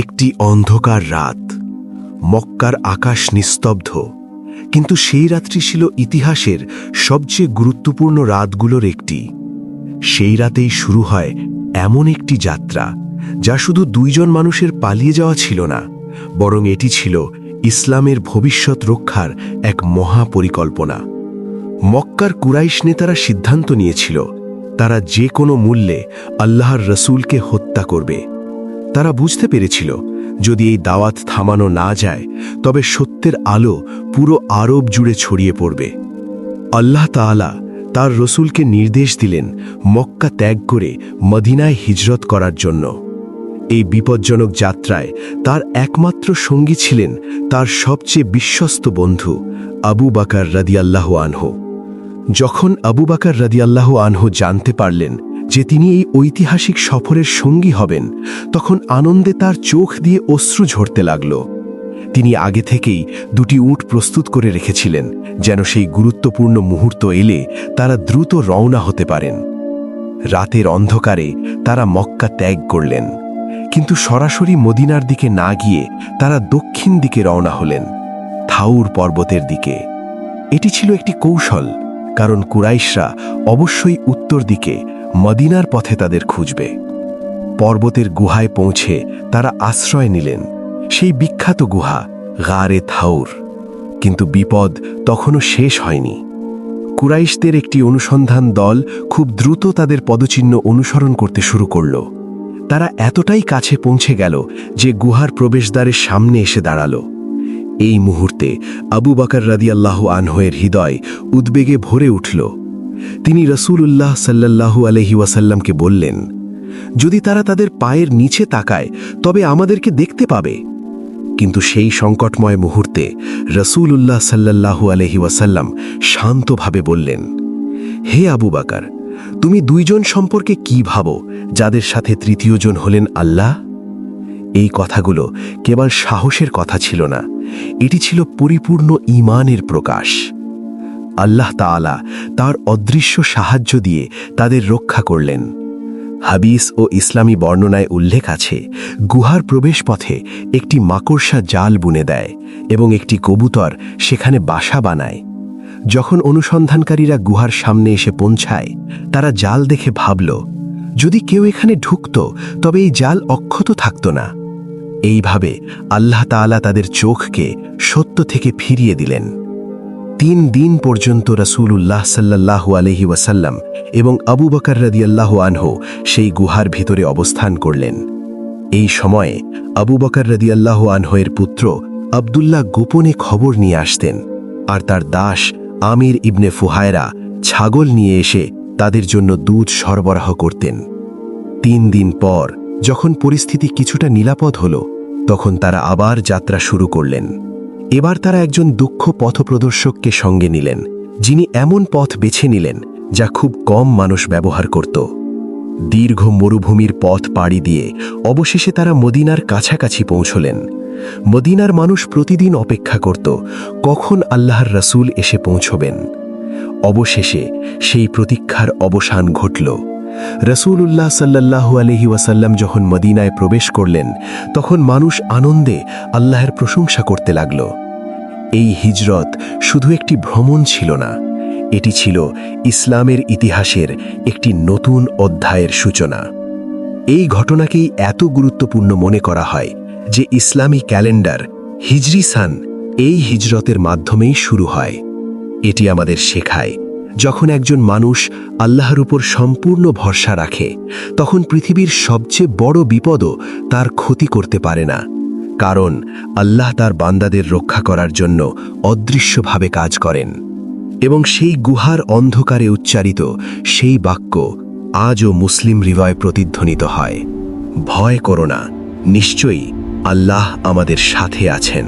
একটি অন্ধকার রাত। মক্কার আকাশ নিস্তব্ধ, কিন্তু সেই রাত্রি ছিল ইতিহাসের সবচেয়ে গুরুত্বপূর্ণ রাতগুলোর একটি। সেই রাতেই শুরু হয় এমন একটি যাত্রা যা শুধু দুইজন মানুষের পালিয়ে যাওয়া ছিল না, বরং এটি ছিল ইসলামের ভবিষ্যৎ রক্ষার এক মহাপরিকল্পনা। মক্কার কুরাইশ নেতারা সিদ্ধান্ত নিয়েছিল তারা যে কোনো মূল্যে আল্লাহর রসুলকে হত্যা করবে। তারা বুঝতে পেরেছিল যদি এই দাওয়াত থামানো না যায় তবে সত্যের আলো পুরো আরব জুড়ে ছড়িয়ে পড়বে। আল্লাহ তাআলা তার রসুলকে নির্দেশ দিলেন মক্কা ত্যাগ করে মদিনায় হিজরত করার জন্য। এই বিপজ্জনক যাত্রায় তার একমাত্র সঙ্গী ছিলেন তার সবচেয়ে বিশ্বস্ত বন্ধু আবু বকর রাদিয়াল্লাহু আনহু। যখন আবু বকর রাদিয়াল্লাহু আনহু জানতে পারলেন যে তিনি এই ঐতিহাসিক সফরের সঙ্গী হবেন, তখন আনন্দে তার চোখ দিয়ে অশ্রু ঝরতে লাগল। তিনি আগে থেকেই দুটি উট প্রস্তুত করে রেখেছিলেন যেন সেই গুরুত্বপূর্ণ মুহূর্ত এলে তারা দ্রুত রওনা হতে পারেন। রাতের অন্ধকারে তারা মক্কা ত্যাগ করলেন, কিন্তু সরাসরি মদিনার দিকে না গিয়ে তারা দক্ষিণ দিকে রওনা হলেন, থাউর পর্বতের দিকে। এটি ছিল একটি কৌশল, কারণ কুরাইশরা অবশ্যই উত্তর দিকে মদিনার পথে তাদের খুঁজবে। পর্বতের গুহায় পৌঁছে তারা আশ্রয় নিলেন, সেই বিখ্যাত গুহা গারে থাউর। কিন্তু বিপদ তখনও শেষ হয়নি। কুরাইশদের একটি অনুসন্ধান দল খুব দ্রুত তাদের পদচিহ্ন অনুসরণ করতে শুরু করল। তারা এতটাই কাছে পৌঁছে গেল যে গুহার প্রবেশদ্বারের সামনে এসে দাঁড়াল। এই মুহূর্তে আবু বকর রাদিয়াল্লাহু আনহুর হৃদয় উদ্বেগে ভরে উঠল। তিনি রাসূলুল্লাহ সাল্লাল্লাহু আলাইহি ওয়াসাল্লামকে বললেন, যদি তারা তাদের পায়ের নিচে তাকায় তবে আমাদেরকে দেখতে পাবে। কিন্তু সেই সংকটময় মুহূর্তে রাসূলুল্লাহ সাল্লাল্লাহু আলাইহি ওয়াসাল্লাম শান্তভাবে বললেন, হে আবু বকর, তুমি দুইজন সম্পর্কে কি ভাবো যাদের সাথে তৃতীয়জন হলেন আল্লাহ? এই কথাগুলো কেবল সাহসের কথা ছিল না, এটি ছিল পরিপূর্ণ ঈমানের প্রকাশ। আল্লাহ তাআলা তার অদৃশ্য সাহায্য দিয়ে তাদের রক্ষা করলেন। হাদিস ও ইসলামী বর্ণনায় উল্লেখ আছে, গুহার প্রবেশপথে একটি মাকড়সা জাল বুনে দেয় এবং একটি কবুতর সেখানে বাসা বানায়। যখন অনুসন্ধানকারীরা গুহার সামনে এসে পৌঁছায়, তারা জাল দেখে ভাবল, যদি কেউ এখানে ঢুকত তবে এই জাল অক্ষত থাকত না। এইভাবে আল্লাহ তাআলা তাদের চোখকে সত্য থেকে ফিরিয়ে দিলেন। 3 দিন পর্যন্ত রাসূলুল্লাহ সাল্লাল্লাহু আলাইহি ওয়াসাল্লাম এবং আবু বকর রাদিয়াল্লাহু আনহু সেই গুহার ভিতরে অবস্থান করলেন। এই সময়ে আবু বকর রাদিয়াল্লাহু আনহুর পুত্র আব্দুল্লাহ গোপনে খবর নিয়ে আসতেন, আর তার দাস আমির ইবনে ফুহায়রা ছাগল নিয়ে এসে তাদের জন্য দুধ সরবরাহ করতেন। 3 দিন পর যখন পরিস্থিতি কিছুটা নিরাপদ হল, তখন তারা আবার যাত্রা শুরু করলেন। এবার তারা একজন দক্ষ পথপ্রদর্শককে সঙ্গে নিলেন, যিনি এমন পথ বেছে নিলেন যা খুব কম মানুষ ব্যবহার করত। দীর্ঘ মরুভূমির পথ পাড়ি দিয়ে অবশেষে তারা মদিনার কাছাকাছি পৌঁছলেন। মদিনার মানুষ প্রতিদিন অপেক্ষা করত কখন আল্লাহর রাসূল এসে পৌঁছবেন। অবশেষে সেই প্রতীক্ষার অবসান ঘটল। রাসূলুল্লাহ সাল্লাল্লাহু আলাইহি ওয়াসাল্লাম যখন মদিনায় প্রবেশ করলেন, তখন মানুষ আনন্দে আল্লাহর প্রশংসা করতে লাগল। এই হিজরত শুধু একটি ভ্রমণ ছিল না, এটি ছিল ইসলামের ইতিহাসের একটি নতুন অধ্যায়ের সূচনা। এই ঘটনাকেই এত গুরুত্বপূর্ণ মনে করা হয় যে ইসলামী ক্যালেন্ডার হিজরি সান এই হিজরতের মাধ্যমেই শুরু হয়। এটি আমাদের শেখায়, যখন একজন মানুষ আল্লাহর উপর সম্পূর্ণ ভরসা রাখে, তখন পৃথিবীর সবচেয়ে বড় বিপদও তার ক্ষতি করতে পারে না, কারণ আল্লাহ তার বান্দাদের রক্ষা করার জন্য অদৃশ্যভাবে কাজ করেন। এবং সেই গুহার অন্ধকারে উচ্চারিত সেই বাক্য আজও মুসলিম হৃদয়ে প্রতিধ্বনিত হয়, ভয় করো না, নিশ্চয়ই আল্লাহ আমাদের সাথে আছেন।